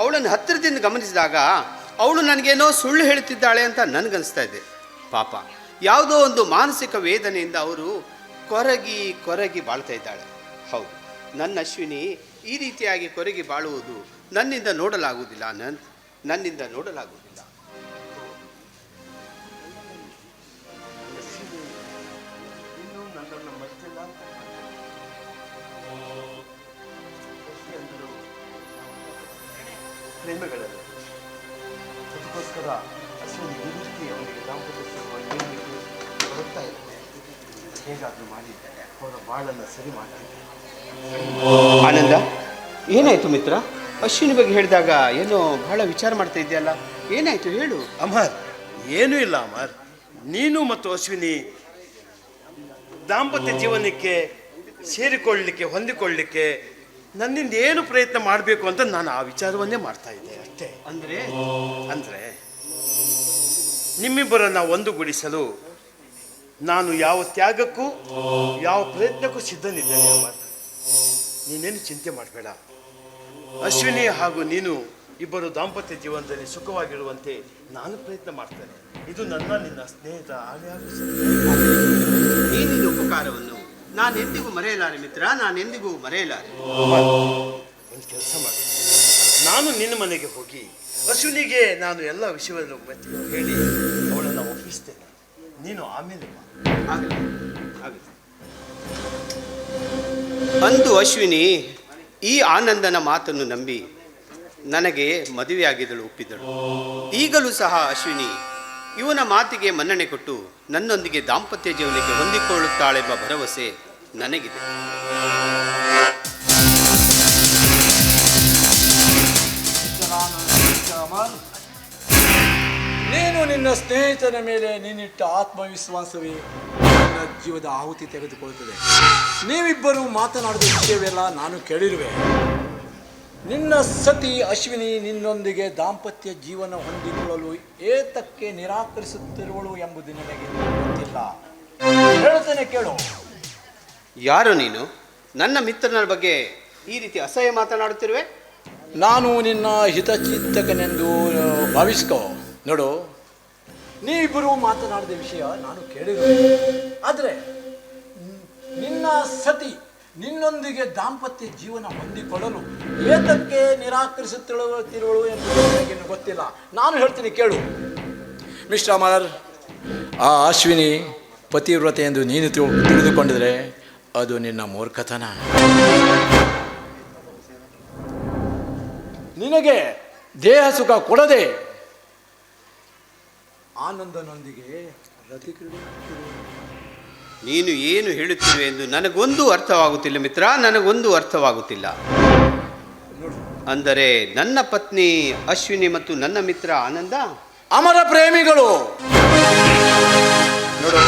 ಅವಳನ್ನು ಹತ್ತಿರದಿಂದ ಗಮನಿಸಿದಾಗ ಅವಳು ನನಗೇನೋ ಸುಳ್ಳು ಹೇಳುತ್ತಿದ್ದಾಳೆ ಅಂತ ನನಗನ್ನಿಸ್ತಾ ಇದೆ. ಪಾಪ, ಯಾವುದೋ ಒಂದು ಮಾನಸಿಕ ವೇದನೆಯಿಂದ ಅವರು ಕೊರಗಿ ಬಾಳ್ತಾ ಇದ್ದಾಳೆ. ಹೌದು, ನನ್ನ ಅಶ್ವಿನಿ ಈ ರೀತಿಯಾಗಿ ಕೊರಗಿ ಬಾಳುವುದು ನನ್ನಿಂದ ನೋಡಲಾಗುವುದಿಲ್ಲ. ನನ್ನಿಂದ ನೋಡಲಾಗುವುದಿಲ್ಲ. ಪ್ರೇಮಗಳಲ್ಲಿ ಅದಕ್ಕೋಸ್ಕರ ಅಶ್ವಿನಿ ಈ ರೀತಿ ಅವನಿಗೆ ದಾಂಪತ್ಯ ಬರುತ್ತಾ ಇದ್ದಾರೆ. ಹೇಗಾದರೂ ಮಾಡಿ ಅವರ ಬಾಳನ್ನು ಸರಿ ಮಾಡ್ತಾರೆ. ಆನಂದ, ಏನಾಯ್ತು ಮಿತ್ರ? ಅಶ್ವಿನಿ ಬಗ್ಗೆ ಹೇಳಿದಾಗ ಏನೋ ಬಹಳ ವಿಚಾರ ಮಾಡ್ತಾ ಇದೆಯಲ್ಲ, ಏನಾಯ್ತು ಹೇಳು. ಅಮರ್, ಏನೂ ಇಲ್ಲ ಅಮರ್. ನೀನು ಮತ್ತು ಅಶ್ವಿನಿ ದಾಂಪತ್ಯ ಜೀವನಕ್ಕೆ ಸೇರಿಕೊಳ್ಳಲಿಕ್ಕೆ, ಹೊಂದಿಕೊಳ್ಳಲಿಕ್ಕೆ ನನ್ನಿಂದ ಏನು ಪ್ರಯತ್ನ ಮಾಡಬೇಕು ಅಂತ ನಾನು ಆ ವಿಚಾರವನ್ನೇ ಮಾಡ್ತಾ ಇದ್ದೆ ಅಷ್ಟೇ. ಅಂದರೆ ನಿಮ್ಮಿಬ್ಬರನ್ನು ಒಂದುಗೂಡಿಸಲು ನಾನು ಯಾವ ತ್ಯಾಗಕ್ಕೂ ಯಾವ ಪ್ರಯತ್ನಕ್ಕೂ ಸಿದ್ಧನಿದ್ದೇನೆ ಅಮರ್. ನೀನೇನು ಚಿಂತೆ ಮಾಡಬೇಡ. ಅಶ್ವಿನಿ ಹಾಗೂ ನೀನು ಇಬ್ಬರು ದಾಂಪತ್ಯ ಜೀವನದಲ್ಲಿ ಸುಖವಾಗಿರುವಂತೆ ನಾನು ಪ್ರಯತ್ನ ಮಾಡ್ತೇನೆ. ಇದು ನಿನ್ನ ಸ್ನೇಹಿತ ಏನಿದು ಉಪಕಾರವನ್ನು ನಾನೆಂದಿಗೂ ಮರೆಯಲಾರೆ ಮಿತ್ರ, ನಾನೆಂದಿಗೂ ಮರೆಯಲಾರೆ. ಒಂದು ಕೆಲಸ ಮಾಡಿ, ನಾನು ನಿನ್ನ ಮನೆಗೆ ಹೋಗಿ ಅಶ್ವಿನಿಗೆ ನಾನು ಎಲ್ಲ ವಿಷಯವನ್ನು ಹೇಳಿ ಅವಳನ್ನು ಒಪ್ಪಿಸ್ತೇನೆ. ನೀನು ಆಮೇಲೆ ಆಗಲಿ. ಅಂದು ಅಶ್ವಿನಿ ಈ ಆನಂದನ ಮಾತನ್ನು ನಂಬಿ ನನಗೆ ಮದುವೆಯಾಗಿದ್ದಳು, ಒಪ್ಪಿದ್ದಳು. ಈಗಲೂ ಸಹ ಅಶ್ವಿನಿ ಇವನ ಮಾತಿಗೆ ಮನ್ನಣೆ ಕೊಟ್ಟು ನನ್ನೊಂದಿಗೆ ದಾಂಪತ್ಯ ಜೀವನಕ್ಕೆ ಹೊಂದಿಕೊಳ್ಳುತ್ತಾಳೆಂಬ ಭರವಸೆ ನನಗಿದೆ. ನೀನು ನಿನ್ನ ಸ್ನೇಹಿತನ ಮೇಲೆ ನೀನಿಟ್ಟ ಆತ್ಮವಿಶ್ವಾಸವೇ ನನ್ನ ಜೀವದ ಆಹುತಿ ತೆಗೆದುಕೊಳ್ಳುತ್ತದೆ. ನೀವಿಬ್ಬರು ಮಾತನಾಡಿದ ವಿಷಯವೆಲ್ಲ ನಾನು ಕೇಳಿರುವೆ. ನಿನ್ನ ಸತಿ ಅಶ್ವಿನಿ ನಿನ್ನೊಂದಿಗೆ ದಾಂಪತ್ಯ ಜೀವನ ಹೊಂದಿಕೊಳ್ಳಲು ಏತಕ್ಕೆ ನಿರಾಕರಿಸುತ್ತಿರುವಳು ಎಂಬುದು ನಿನಗೆ ಗೊತ್ತಿಲ್ಲ. ಹೇಳುತ್ತೇನೆ ಕೇಳು. ಯಾರು ನೀನು? ನನ್ನ ಮಿತ್ರನ ಬಗ್ಗೆ ಈ ರೀತಿ ಅಸಹ್ಯ ಮಾತನಾಡುತ್ತಿರುವೆ? ನಾನು ನಿನ್ನ ಹಿತಚಿಂತಕನೆಂದು ಭಾವಿಸ್ಕೋ. ನೋಡು, ನೀವಿಬ್ಬರು ಮಾತನಾಡಿದ ವಿಷಯ ನಾನು ಕೇಳಿರುವೆ. ಆದರೆ ನಿನ್ನ ಸತಿ ನಿನ್ನೊಂದಿಗೆ ದಾಂಪತ್ಯ ಜೀವನ ಹೊಂದಿಕೊಳ್ಳಲು ಏತಕ್ಕೆ ನಿರಾಕರಿಸುತ್ತಿರುವಳು ಎಂಬುದು ನನಗೆ ಗೊತ್ತಿಲ್ಲ. ನಾನು ಹೇಳ್ತೀನಿ ಕೇಳು. ಮಿಸ್ಟರ್ ಅಮರ್, ಆ ಅಶ್ವಿನಿ ಪತಿವ್ರತೆ ಎಂದು ನೀನು ತಿಳಿದುಕೊಂಡಿದ್ರೆ ಅದು ನಿನ್ನ ಮೂರ್ಖತನ. ನಿನಗೆ ದೇಹ ಸುಖ ಕೊಡದೆ ಆನಂದನೊಂದಿಗೆ ರತಿ ಕ್ರೀಡೆ. ನೀನು ಏನು ಹೇಳುತ್ತಿರುವೆ ಎಂದು ನನಗೊಂದು ಅರ್ಥವಾಗುತ್ತಿಲ್ಲ ಮಿತ್ರ, ನನಗೊಂದು ಅರ್ಥವಾಗುತ್ತಿಲ್ಲ. ಅಂದರೆ ನನ್ನ ಪತ್ನಿ ಅಶ್ವಿನಿ ಮತ್ತು ನನ್ನ ಮಿತ್ರ ಆನಂದ ಅಮರ ಪ್ರೇಮಿಗಳು. ನೋಡು,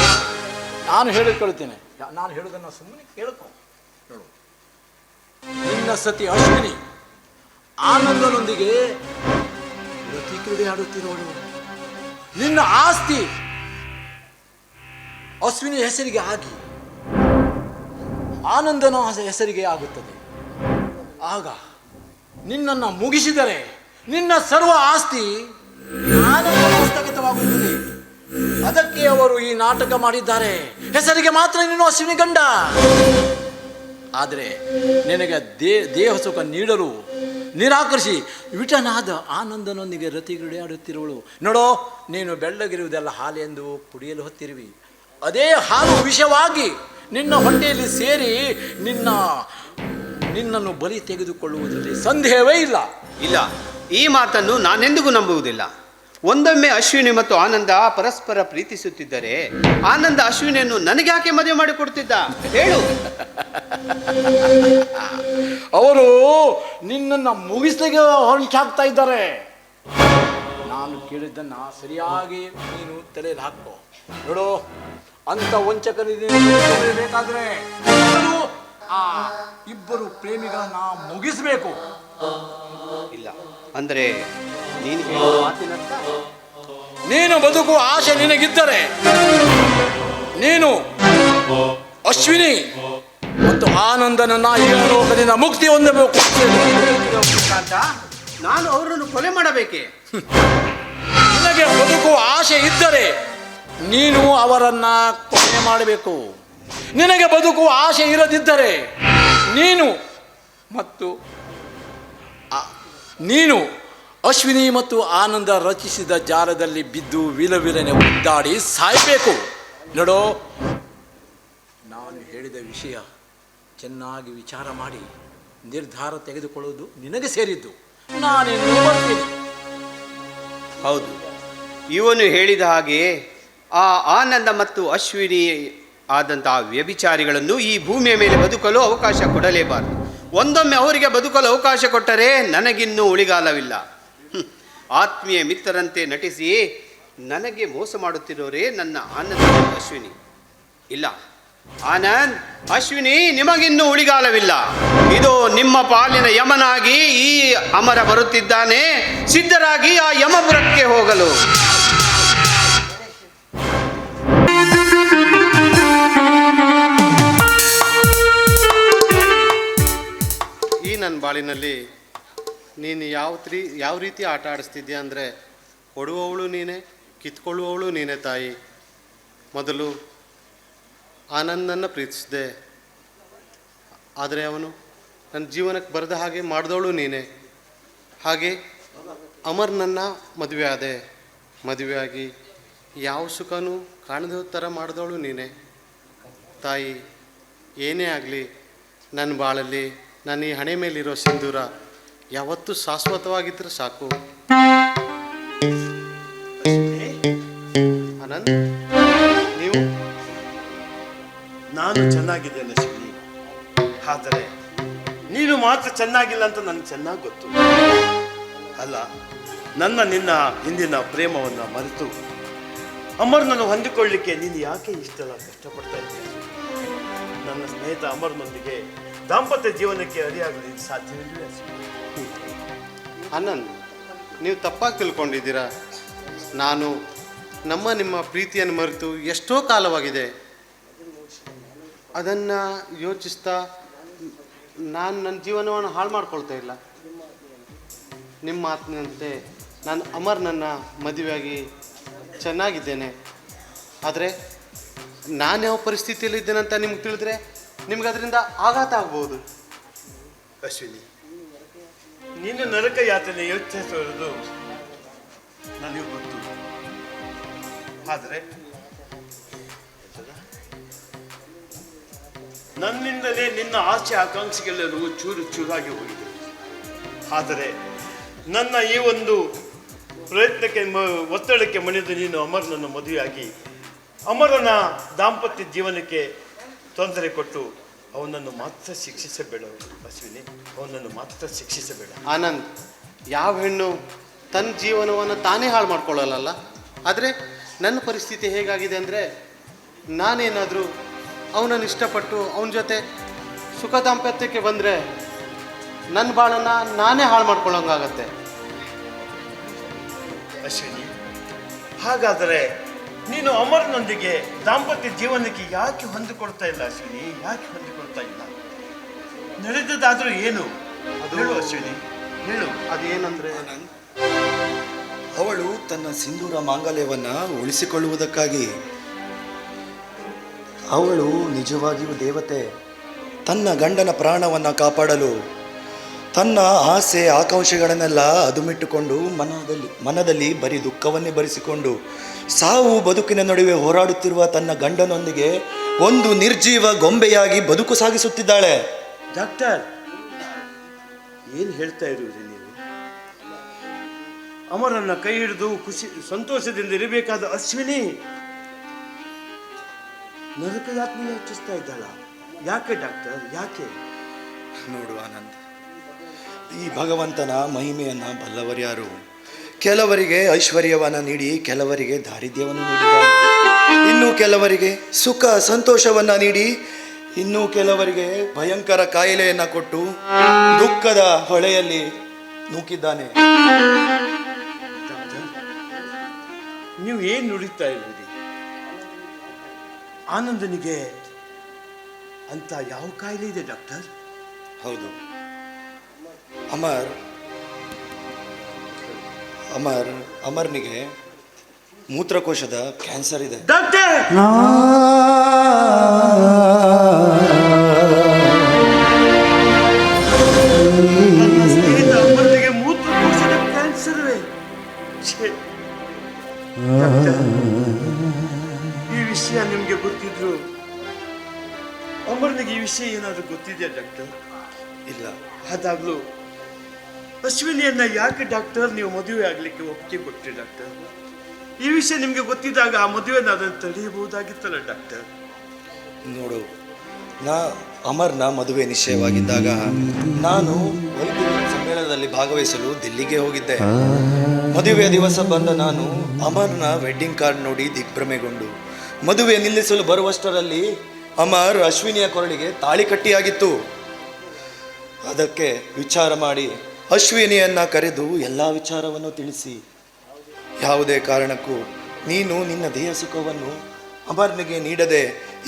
ನಾನು ಹೇಳಿಕೊಳ್ಳುತ್ತೇನೆ. ನಾನು ಹೇಳುವುದನ್ನು ಸುಮ್ಮನೆ ಕೇಳ್ಕೊ. ನೋಡು, ನಿನ್ನ ಸತಿ ಅಶ್ವಿನಿ ಆನಂದನೊಂದಿಗೆ ರತಿ ಕ್ರೀಡೆ ಆಡುತ್ತಿರೋಳು. ನಿನ್ನ ಆಸ್ತಿ ಅಶ್ವಿನಿ ಹೆಸರಿಗೆ ಆಗಿ ಆನಂದನ ಹೆಸರಿಗೆ ಆಗುತ್ತದೆ. ಆಗ ನಿನ್ನನ್ನು ಮುಗಿಸಿದರೆ ನಿನ್ನ ಸರ್ವ ಆಸ್ತಿ ಆನಂದನ ಹಸ್ತಗತವಾಗುತ್ತದೆ. ಅದಕ್ಕೆ ಅವರು ಈ ನಾಟಕ ಮಾಡಿದ್ದಾರೆ. ಹೆಸರಿಗೆ ಮಾತ್ರ ನೀನು ಅಶ್ವಿನಿ ಗಂಡ. ಆದರೆ ನಿನಗೆ ದೇಹ ಸುಖ ನೀಡಲು ನಿರಾಕರಿಸಿ ವಿಟನಾದ ಆನಂದನೊಂದಿಗೆ ರತಿಗಿಡೆ ಆಡುತ್ತಿರುವಳು. ನೋಡೋ, ನೀನು ಬೆಳ್ಳಗಿರುವುದೆಲ್ಲ ಹಾಲೆಂದು ಕುಡಿಯಲು ಹೊತ್ತಿರುವಿ. ಅದೇ ಹಾಲು ವಿಷವಾಗಿ ನಿನ್ನ ಹೊಟ್ಟೆಯಲ್ಲಿ ಸೇರಿ ನಿನ್ನನ್ನು ಬಲಿ ತೆಗೆದುಕೊಳ್ಳುವುದರಲ್ಲಿ ಸಂದೇಹವೇ ಇಲ್ಲ. ಇಲ್ಲ, ಈ ಮಾತನ್ನು ನಾನೆಂದಿಗೂ ನಂಬುವುದಿಲ್ಲ. ಒಂದೊಮ್ಮೆ ಅಶ್ವಿನಿ ಮತ್ತು ಆನಂದ ಪರಸ್ಪರ ಪ್ರೀತಿಸುತ್ತಿದ್ದರೆ ಆನಂದ ಅಶ್ವಿನಿಯನ್ನು ನನಗೆ ಯಾಕೆ ಮದುವೆ ಮಾಡಿಕೊಡ್ತಿದ್ದ ಹೇಳು. ಅವರು ನಿನ್ನನ್ನು ಮುಗಿಸ್ಲಿಕ್ಕೆ ಹೊಂಚಾಗ್ತಾ ಇದ್ದಾರೆ. ನಾನು ಕೇಳಿದ್ದನ್ನು ಸರಿಯಾಗಿ ನೀನು ತಲೆಯಲ್ಲಿ ಹಾಕೋ. ನೋಡು, ಅಂತ ವಂಚಕರಿಬೇಕಾದ್ರೆ ಆ ಇಬ್ಬರು ಪ್ರೇಮಿಗಳನ್ನ ಮುಗಿಸಬೇಕು. ಇಲ್ಲ ಅಂದರೆ ನೀನು ಹೇಳುವ ಮಾತಿನರ್ಥ, ನೀನು ಬದುಕುವ ಆಸೆ ನಿನಗಿದ್ದರೆ ನೀನು ಅಶ್ವಿನಿ ಮತ್ತು ಆನಂದನನ್ನ ಈ ಲೋಕದಿಂದ ಮುಕ್ತಿ ಹೊಂದಬೇಕು. ಅಂತ ನಾನು ಅವರನ್ನು ಕೊಲೆ ಮಾಡಬೇಕೆ? ನಿನಗೆ ಬದುಕುವ ಆಸೆ ಇದ್ದರೆ ನೀನು ಅವರನ್ನ ಕೊಲೆ ಮಾಡಬೇಕು. ನಿನಗೆ ಬದುಕುವ ಆಸೆ ಇರದಿದ್ದರೆ ನೀನು ಅಶ್ವಿನಿ ಮತ್ತು ಆನಂದ ರಚಿಸಿದ ಜಾಲದಲ್ಲಿ ಬಿದ್ದು ವಿಲವಿಲನೆ ಒದ್ದಾಡಿ ಸಾಯಬೇಕು. ನೋಡೋ, ನಾನು ಹೇಳಿದ ವಿಷಯ ಚೆನ್ನಾಗಿ ವಿಚಾರ ಮಾಡಿ ನಿರ್ಧಾರ ತೆಗೆದುಕೊಳ್ಳುವುದು ನಿನಗೆ ಸೇರಿದ್ದು. ನಾನಿನ್ನು ಬರ್ತೀನಿ. ಹೌದು, ಇವನು ಹೇಳಿದ ಹಾಗೆ ಆ ಆನಂದ ಮತ್ತು ಅಶ್ವಿನಿ ಆದಂತಹ ವ್ಯಭಿಚಾರಿಗಳನ್ನು ಈ ಭೂಮಿಯ ಮೇಲೆ ಬದುಕಲು ಅವಕಾಶ ಕೊಡಲೇಬಾರದು. ಒಂದೊಮ್ಮೆ ಅವರಿಗೆ ಬದುಕಲು ಅವಕಾಶ ಕೊಟ್ಟರೆ ನನಗಿನ್ನೂ ಉಳಿಗಾಲವಿಲ್ಲ. ಆತ್ಮೀಯ ಮಿತ್ರರಂತೆ ನಟಿಸಿ ನನಗೆ ಮೋಸ ಮಾಡುತ್ತಿರೋರೇ ನನ್ನ ಆನಂದ ಮತ್ತು ಅಶ್ವಿನಿ. ಇಲ್ಲ ಆನಂದ್, ಅಶ್ವಿನಿ, ನಿಮಗಿನ್ನೂ ಉಳಿಗಾಲವಿಲ್ಲ. ಇದು ನಿಮ್ಮ ಪಾಲಿನ ಯಮನಾಗಿ ಈ ಅಮರ ಬರುತ್ತಿದ್ದಾನೆ, ಸಿದ್ಧರಾಗಿ ಆ ಯಮಪುರಕ್ಕೆ ಹೋಗಲು. ಈ ನನ್ನ ಬಾಳಿನಲ್ಲಿ ನೀನು ಯಾವ ರೀತಿ ಆಟ ಆಡಿಸ್ತಿದ್ಯಾ ಅಂದರೆ, ಕೊಡುವವಳು ನೀನೇ, ಕಿತ್ಕೊಳ್ಳುವವಳು ನೀನೇ ತಾಯಿ. ಮೊದಲು ಆನಂದನ್ನು ಪ್ರೀತಿಸಿದೆ, ಆದರೆ ಅವನು ನನ್ನ ಜೀವನಕ್ಕೆ ಬರದ ಹಾಗೆ ಮಾಡಿದವಳು ನೀನೇ. ಹಾಗೆ ಅಮರ್ನನ್ನು ಮದುವೆ ಆದೆ, ಮದುವೆಯಾಗಿ ಯಾವ ಸುಖನೂ ಕಾಣದ ಥರ ಮಾಡಿದವಳು ನೀನೇ ತಾಯಿ. ಏನೇ ಆಗಲಿ ನನ್ನ ಬಾಳಲ್ಲಿ ನನ್ನ ಈ ಹಣೆ ಮೇಲಿರೋ ಸಿಂಧೂರ ಯಾವತ್ತೂ ಶಾಶ್ವತವಾಗಿದ್ದರೆ ಸಾಕು. ಆನಂದ್, ನೀವು? ನಾನು ಚೆನ್ನಾಗಿದ್ದೇನೆ ಶಿವನಿ, ಆದರೆ ನೀನು ಮಾತ್ರ ಚೆನ್ನಾಗಿಲ್ಲ ಅಂತ ನನಗೆ ಚೆನ್ನಾಗಿ ಗೊತ್ತು. ಅಲ್ಲ, ನಿನ್ನ ಹಿಂದಿನ ಪ್ರೇಮವನ್ನು ಮರೆತು ಅಮರ್ನನ್ನು ಹೊಂದಿಕೊಳ್ಳಲಿಕ್ಕೆ ನೀನು ಯಾಕೆ ಇಷ್ಟೆಲ್ಲ ಕಷ್ಟಪಡ್ತಾ ಇದ್ದೀಯ? ನನ್ನ ಸ್ನೇಹಿತ ಅಮರ್ನೊಂದಿಗೆ ದಾಂಪತ್ಯ ಜೀವನಕ್ಕೆ ಅಡಿಯಾಗಲು ಇದು ಸಾಧ್ಯವಿಲ್ಲ. ಆನಂದ್, ನೀವು ತಪ್ಪಾಗಿ ತಿಳ್ಕೊಂಡಿದ್ದೀರಾ. ನಾನು ನಿಮ್ಮ ಪ್ರೀತಿಯನ್ನು ಮರೆತು ಎಷ್ಟೋ ಕಾಲವಾಗಿದೆ. ಅದನ್ನು ಯೋಚಿಸ್ತಾ ನಾನು ನನ್ನ ಜೀವನವನ್ನು ಹಾಳು ಮಾಡ್ಕೊಳ್ತಾ ಇಲ್ಲ. ನಿಮ್ಮ ಮಾತಿನಂತೆ ನಾನು ಅಮರ್ನನ್ನು ಮದುವೆಯಾಗಿ ಚೆನ್ನಾಗಿದ್ದೇನೆ. ಆದರೆ ನಾನು ಯಾವ ಪರಿಸ್ಥಿತಿಯಲ್ಲಿದ್ದೇನೆ ಅಂತ ನಿಮ್ಗೆ ತಿಳಿದ್ರೆ ನಿಮ್ಗೆ ಅದರಿಂದ ಆಘಾತ ಆಗ್ಬೋದು. ಅಶ್ವಿನಿ, ನೀನು ನರಕ ಯಾತನೆ ಯೋಚಿಸುವುದು ನನಗೆ ಗೊತ್ತು. ಆದರೆ ನನ್ನಿಂದಲೇ ನಿನ್ನ ಆಸೆ ಆಕಾಂಕ್ಷೆಗಳೆಲ್ಲವೂ ಚೂರು ಚೂರಾಗಿ ಹೋಗಿದೆ. ಆದರೆ ನನ್ನ ಈ ಒಂದು ಪ್ರಯತ್ನಕ್ಕೆ ಒತ್ತಡಕ್ಕೆ ಮಣಿದು ನೀನು ಅಮರನನ್ನು ಮದುವೆಯಾಗಿ ಅಮರನ ದಾಂಪತ್ಯ ಜೀವನಕ್ಕೆ ತೊಂದರೆ ಕೊಟ್ಟು ಅವನನ್ನು ಮಾತ್ರ ಶಿಕ್ಷಿಸಬೇಡ ಅಶ್ವಿನಿ, ಅವನನ್ನು ಮಾತ್ರ ಶಿಕ್ಷಿಸಬೇಡ. ಆನಂದ್, ಯಾವ ಹೆಣ್ಣು ತನ್ನ ಜೀವನವನ್ನು ತಾನೇ ಹಾಳು ಮಾಡ್ಕೊಳ್ಳಲ್ಲ. ಆದರೆ ನನ್ನ ಪರಿಸ್ಥಿತಿ ಹೇಗಾಗಿದೆ ಅಂದರೆ, ನಾನೇನಾದರೂ ಅವನನ್ನು ಇಷ್ಟಪಟ್ಟು ಅವನ ಜೊತೆ ಸುಖ ದಾಂಪತ್ಯಕ್ಕೆ ಬಂದರೆ ನನ್ನ ಬಾಳನ್ನು ನಾನೇ ಹಾಳು ಮಾಡ್ಕೊಳ್ಳೋಂಗಾಗತ್ತೆ. ಅಶ್ವಿನಿ, ಹಾಗಾದರೆ ನೀನು ಅಮರನೊಂದಿಗೆ ದಾಂಪತ್ಯ ಜೀವನಕ್ಕೆ ಯಾಕೆ ಹೊಂದಿಕೊಳ್ತಾ ಇಲ್ಲ ಅಶ್ವಿನಿ? ಯಾಕೆ ಹೊಂದಿಕೊಳ್ತಾ ಇಲ್ಲ? ನಡೆದದಾದ್ರೂ ಏನು ಅದು? ಹೇಳು ಅಶ್ವಿನಿ, ಹೇಳು. ಅದೇನಂದ್ರೆ, ಅವಳು ತನ್ನ ಸಿಂಧೂರ ಮಾಂಗಲ್ಯವನ್ನು ಉಳಿಸಿಕೊಳ್ಳುವುದಕ್ಕಾಗಿ, ಅವಳು ನಿಜವಾಗಿಯೂ ದೇವತೆ, ತನ್ನ ಗಂಡನ ಪ್ರಾಣವನ್ನು ಕಾಪಾಡಲು ತನ್ನ ಆಸೆ ಆಕಾಂಕ್ಷೆಗಳನ್ನೆಲ್ಲ ಅದುಮಿಟ್ಟುಕೊಂಡು ಮನದಲ್ಲಿ ಬರೀ ದುಃಖವನ್ನೇ ಭರಿಸಿಕೊಂಡು ಸಾವು ಬದುಕಿನ ನಡುವೆ ಹೋರಾಡುತ್ತಿರುವ ತನ್ನ ಗಂಡನೊಂದಿಗೆ ಒಂದು ನಿರ್ಜೀವ ಗೊಂಬೆಯಾಗಿ ಬದುಕು ಸಾಗಿಸುತ್ತಿದ್ದಾಳೆ. ಡಾಕ್ಟರ್, ಏನು ಹೇಳ್ತಾ ಇರುವುದು ನೀವು? ಅಮರನ್ನ ಕೈ ಹಿಡಿದು ಸಂತೋಷದಿಂದ ಇರಬೇಕಾದ ಅಶ್ವಿನಿ ನರಕ ಯಾತ್ನೆ ಯೋಚಿಸ್ತಾ ಇದ್ದಾಳ. ಯಾಕೆ ಡಾಕ್ಟರ್, ಯಾಕೆ? ನೋಡು ಆನಂದ್, ಈ ಭಗವಂತನ ಮಹಿಮೆಯನ್ನು ಬಲ್ಲವರ್ಯಾರು? ಕೆಲವರಿಗೆ ಐಶ್ವರ್ಯವನ್ನು ನೀಡಿ ಕೆಲವರಿಗೆ ದಾರಿದ್ರ್ಯವನ್ನು ನೀಡಿದ್ದಾನೆ. ಇನ್ನು ಕೆಲವರಿಗೆ ಸುಖ ಸಂತೋಷವನ್ನು ನೀಡಿ ಇನ್ನು ಕೆಲವರಿಗೆ ಭಯಂಕರ ಕಾಯಿಲೆಯನ್ನು ಕೊಟ್ಟು ದುಃಖದ ಹೊಳೆಯಲ್ಲಿ ನೂಕಿದ್ದಾನೆ. ನೀವು ಏನು ನುಡಿತಾ ಇರುವಿರಿ? ಆನಂದನಿಗೆ ಅಂತ ಯಾವ ಕಾಯಿಲೆ ಇದೆ ಡಾಕ್ಟರ್? ಹೌದು ಅಮರ್, ಅಮರ್ನಿಗೆ ಮೂತ್ರಕೋಶದ ಕ್ಯಾನ್ಸರ್ ಇದೆ. ಡಾಕ್ಟರ್, ನನ್ನ ಸ್ನೇಹಿತ ಅಮರ್ನಿಗೆ ಮೂತ್ರಕೋಶದ ಕ್ಯಾನ್ಸರ್ವೇ. ಛೇ, ಡಾಕ್ಟರ್, ಈ ವಿಷಯ ನಿಮ್ಗೆ ಗೊತ್ತಿದ್ರು ಅಮರ್ನಿಗೆ ಈ ವಿಷಯ ಏನಾದ್ರು ಗೊತ್ತಿದೆಯಾ ಡಾಕ್ಟರ್? ಇಲ್ಲ. ಅದಾಗ್ಲೂ ಅಶ್ವಿನಿಯನ್ನ ಯಾಕೆ ಡಾಕ್ಟರ್ ನೀವು ಮದುವೆ ಆಗ್ಲಿಕ್ಕೆ ಒಪ್ಪಿಗೆ ಕೊಟ್ರಿ ಡಾಕ್ಟರ್? ಈ ವಿಷಯ ನಿಮ್ಗೆ ಗೊತ್ತಿದ್ದಾಗ ಆ ಮದುವೆನ ಅದನ್ನು ತಡೆಯಬಹುದಾಗಿತ್ತಲ್ಲ ಡಾಕ್ಟರ್? ನೋಡು, ಅಮರ್ನ ಮದುವೆ ನಿಶ್ಚಯವಾಗಿದ್ದಾಗ ನಾನು ವೈದ್ಯರ ಸಮ್ಮೇಳನದಲ್ಲಿ ಭಾಗವಹಿಸಲು ದಿಲ್ಲಿಗೆ ಹೋಗಿದ್ದೆ. ಮದುವೆಯ ದಿವಸ ಬಂದ ನಾನು ಅಮರ್ನ ವೆಡ್ಡಿಂಗ್ ಕಾರ್ಡ್ ನೋಡಿ ದಿಗ್ಭ್ರಮೆಗೊಂಡು ಮದುವೆ ನಿಲ್ಲಿಸಲು ಬರುವಷ್ಟರಲ್ಲಿ ಅಮರ್ ಅಶ್ವಿನಿಯ ಕೊರಳಿಗೆ ತಾಳಿ ಕಟ್ಟಿಯಾಗಿತ್ತು. ಅದಕ್ಕೆ ವಿಚಾರ ಮಾಡಿ ಅಶ್ವಿನಿಯನ್ನ ಕರೆದು ಎಲ್ಲ ವಿಚಾರವನ್ನು ತಿಳಿಸಿ, ಯಾವುದೇ ಕಾರಣಕ್ಕೂ ನೀನು ನಿನ್ನ ದೇಹ ಸುಖವನ್ನು ಅಮರ್ನಿಗೆ ನೀಡದೆ